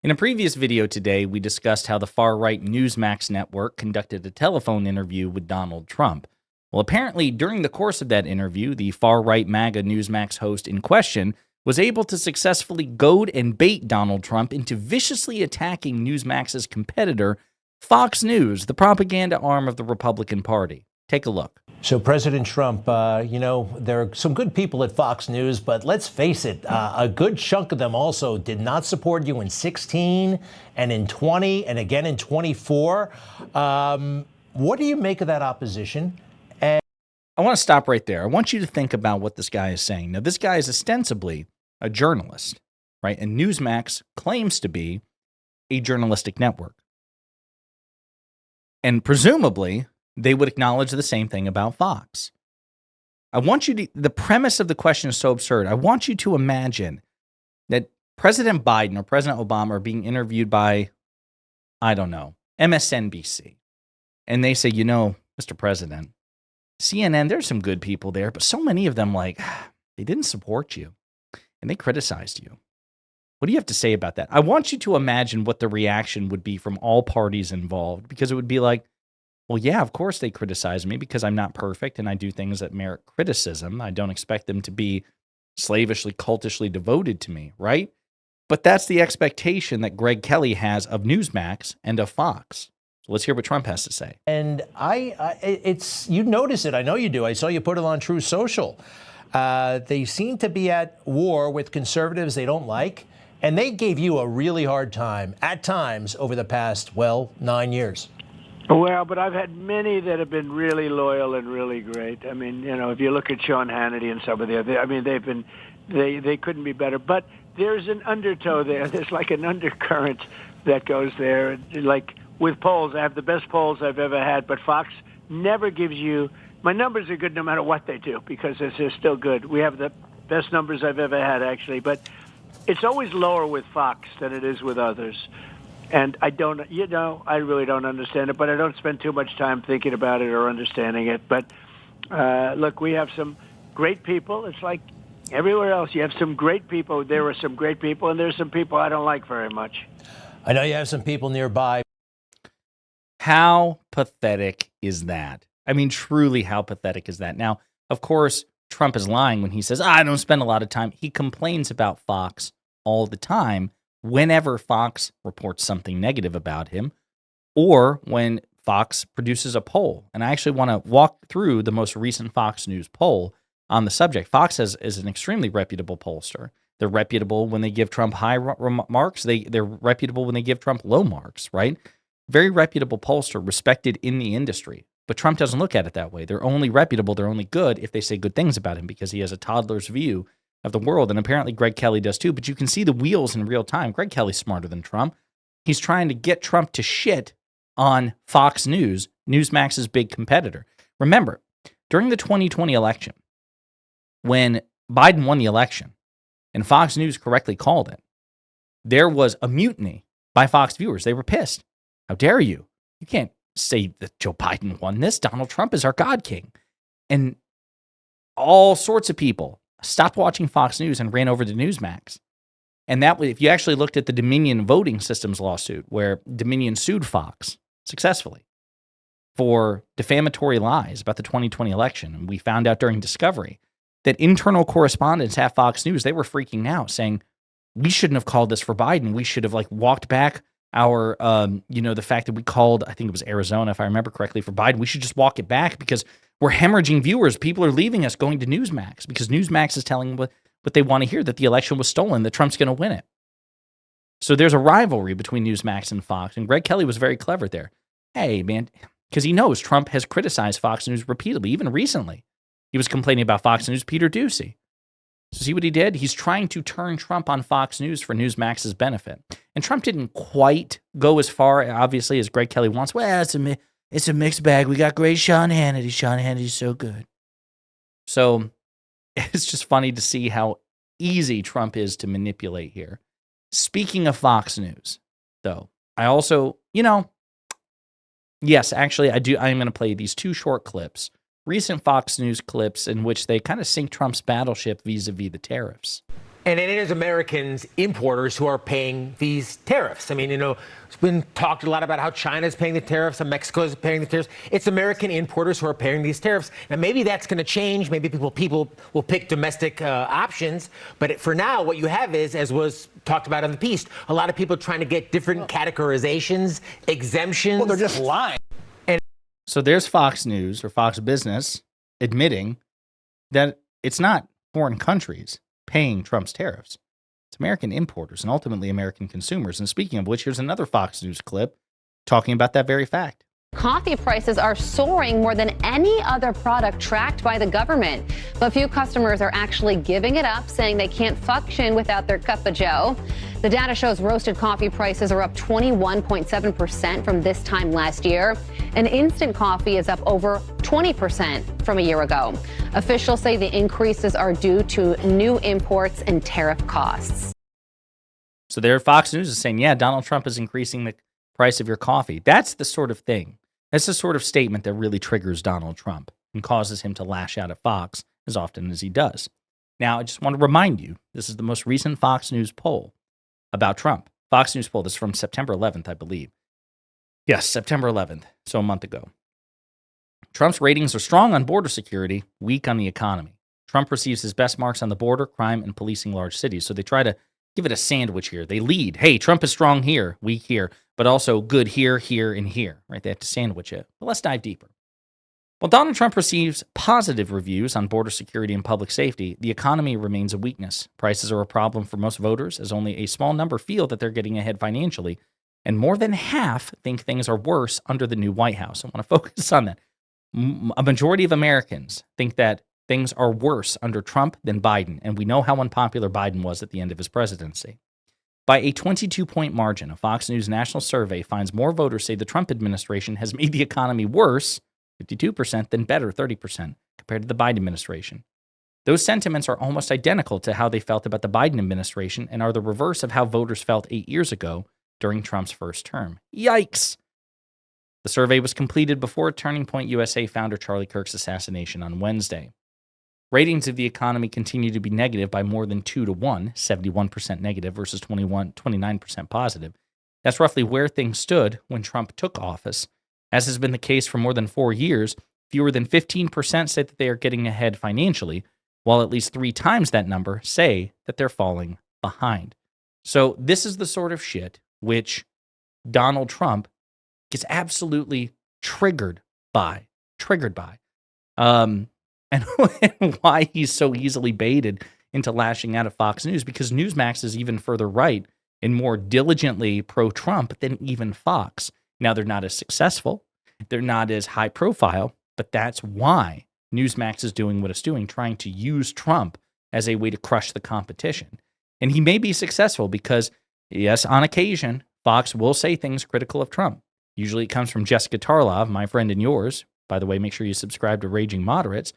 In a previous video today, we discussed how the far-right Newsmax network conducted a telephone interview with Donald Trump. Well, apparently, during the course of that interview, the far-right MAGA Newsmax host in question was able to successfully goad and bait Donald Trump into viciously attacking Newsmax's competitor, Fox News, the propaganda arm of the Republican Party. Take a look. So President Trump, there are some good people at Fox News, but let's face it, a good chunk of them also did not support you in 16 and in 20 and again in 24. What do you make of that opposition? I want to stop right there. I want you to think about what this guy is saying. Now, this guy is ostensibly a journalist, right? And Newsmax claims to be a journalistic network. And presumably, they would acknowledge the same thing about Fox. The premise of the question is so absurd. I want you to imagine that President Biden or President Obama are being interviewed by, I don't know, MSNBC. And they say, Mr. President, CNN, there's some good people there, but so many of them, they didn't support you and they criticized you. What do you have to say about that? I want you to imagine what the reaction would be from all parties involved, because it would be like, well, yeah, of course they criticize me because I'm not perfect and I do things that merit criticism. I don't expect them to be slavishly, cultishly devoted to me, right? But that's the expectation that Greg Kelly has of Newsmax and of Fox. So let's hear what Trump has to say. And you notice it. I know you do. I saw you put it on True Social. They seem to be at war with conservatives they don't like, and they gave you a really hard time at times over the past, 9 years. Well, but I've had many that have been really loyal and really great. I mean, if you look at Sean Hannity and some of the other, they couldn't be better. But there's an undertow there. There's like an undercurrent that goes there. Like with polls, I have the best polls I've ever had, but Fox never gives you, my numbers are good no matter what they do because they're still good. We have the best numbers I've ever had, actually, but it's always lower with Fox than it is with others. And I really don't understand it, but I don't spend too much time thinking about it or understanding it. But look, we have some great people. It's like everywhere else. You have some great people. There are some great people, and there's some people I don't like very much. I know you have some people nearby. How pathetic is that? I mean, truly, how pathetic is that? Now, of course, Trump is lying when he says, I don't spend a lot of time. He complains about Fox all the time whenever Fox reports something negative about him or when Fox produces a poll. And I actually want to walk through the most recent Fox News poll on the subject. Fox is an extremely reputable pollster. They're reputable when they give Trump high marks. They're reputable when they give Trump low marks, right? Very reputable pollster, respected in the industry. But Trump doesn't look at it that way. They're only reputable, they're only good if they say good things about him because he has a toddler's view of the world, and apparently Greg Kelly does too, but you can see the wheels in real time. Greg Kelly's smarter than Trump. He's trying to get Trump to shit on Fox News, Newsmax's big competitor. Remember, during the 2020 election, when Biden won the election, and Fox News correctly called it, there was a mutiny by Fox viewers. They were pissed. How dare you? You can't say that Joe Biden won this. Donald Trump is our God King. And all sorts of people stopped watching Fox News and ran over to Newsmax. And that, if you actually looked at the Dominion voting systems lawsuit, where Dominion sued Fox successfully for defamatory lies about the 2020 election, and we found out during discovery that internal correspondents at Fox News, they were freaking out, saying, we shouldn't have called this for Biden. We should have walked back our, the fact that we called, I think it was Arizona, if I remember correctly, for Biden. We should just walk it back because we're hemorrhaging viewers. People are leaving us, going to Newsmax because Newsmax is telling what they want to hear, that the election was stolen, that Trump's going to win it. So there's a rivalry between Newsmax and Fox, and Greg Kelly was very clever there. Hey, man, because he knows Trump has criticized Fox News repeatedly, even recently. He was complaining about Fox News' Peter Doocy. So see what he did? He's trying to turn Trump on Fox News for Newsmax's benefit. And Trump didn't quite go as far, obviously, as Greg Kelly wants. Well, it's a mixed bag. We got great Sean Hannity. Sean Hannity's so good. So it's just funny to see how easy Trump is to manipulate here. Speaking of Fox News, though, I also, yes, actually, I am going to play these two short clips, recent Fox News clips in which they kind of sink Trump's battleship vis-a-vis the tariffs. And it is Americans, importers, who are paying these tariffs. I mean, it's been talked a lot about how China is paying the tariffs and Mexico is paying the tariffs. It's American importers who are paying these tariffs. And maybe that's going to change. Maybe people will pick domestic options. But for now, what you have is, as was talked about in the piece, a lot of people trying to get different categorizations, exemptions. Well, they're just lying. So there's Fox News or Fox Business admitting that it's not foreign countries paying Trump's tariffs. It's American importers and ultimately American consumers. And speaking of which, here's another Fox News clip talking about that very fact. Coffee prices are soaring more than any other product tracked by the government. But few customers are actually giving it up, saying they can't function without their cup of joe. The data shows roasted coffee prices are up 21.7% from this time last year, and instant coffee is up over 20% from a year ago. Officials say the increases are due to new imports and tariff costs. So there, Fox News is saying, yeah, Donald Trump is increasing the price of your coffee. That's the sort of thing. That's the sort of statement that really triggers Donald Trump and causes him to lash out at Fox as often as he does. Now, I just want to remind you, this is the most recent Fox News poll about Trump. Fox News poll, this is from September 11th, I believe. Yes, September 11th, so a month ago. Trump's ratings are strong on border security, weak on the economy. Trump receives his best marks on the border, crime, and policing large cities. So they try to give it a sandwich here. They lead. Hey, Trump is strong here, weak here, but also good here, here, and here. Right? They have to sandwich it. But let's dive deeper. While Donald Trump receives positive reviews on border security and public safety, the economy remains a weakness. Prices are a problem for most voters, as only a small number feel that they're getting ahead financially, and more than half think things are worse under the new White House. I want to focus on that. A majority of Americans think that things are worse under Trump than Biden, and we know how unpopular Biden was at the end of his presidency. By a 22-point margin, a Fox News national survey finds more voters say the Trump administration has made the economy worse, 52%, than better, 30%, compared to the Biden administration. Those sentiments are almost identical to how they felt about the Biden administration and are the reverse of how voters felt 8 years ago during Trump's first term. Yikes! The survey was completed before Turning Point USA founder Charlie Kirk's assassination on Wednesday. Ratings of the economy continue to be negative by more than 2 to 1, 71% negative versus 29% positive. That's roughly where things stood when Trump took office. As has been the case for more than 4 years, fewer than 15% say that they are getting ahead financially, while at least 3 times that number say that they're falling behind. So this is the sort of shit which Donald Trump gets absolutely triggered by. And why he's so easily baited into lashing out at Fox News, because Newsmax is even further right and more diligently pro-Trump than even Fox. Now, they're not as successful, they're not as high profile, but that's why Newsmax is doing what it's doing, trying to use Trump as a way to crush the competition. And he may be successful because, yes, on occasion, Fox will say things critical of Trump. Usually it comes from Jessica Tarlov, my friend and yours. By the way, make sure you subscribe to Raging Moderates.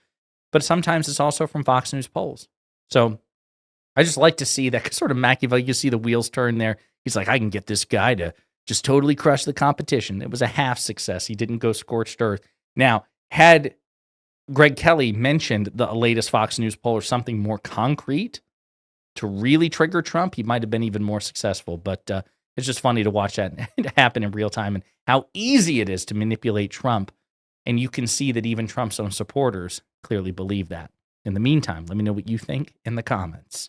But sometimes it's also from Fox News polls. So I just like to see that sort of Machiavelli. You see the wheels turn there. He's like, I can get this guy to just totally crush the competition. It was a half success. He didn't go scorched earth. Now, had Greg Kelly mentioned the latest Fox News poll or something more concrete to really trigger Trump, he might have been even more successful. But it's just funny to watch that happen in real time and how easy it is to manipulate Trump. And you can see that even Trump's own supporters clearly believe that. In the meantime, let me know what you think in the comments.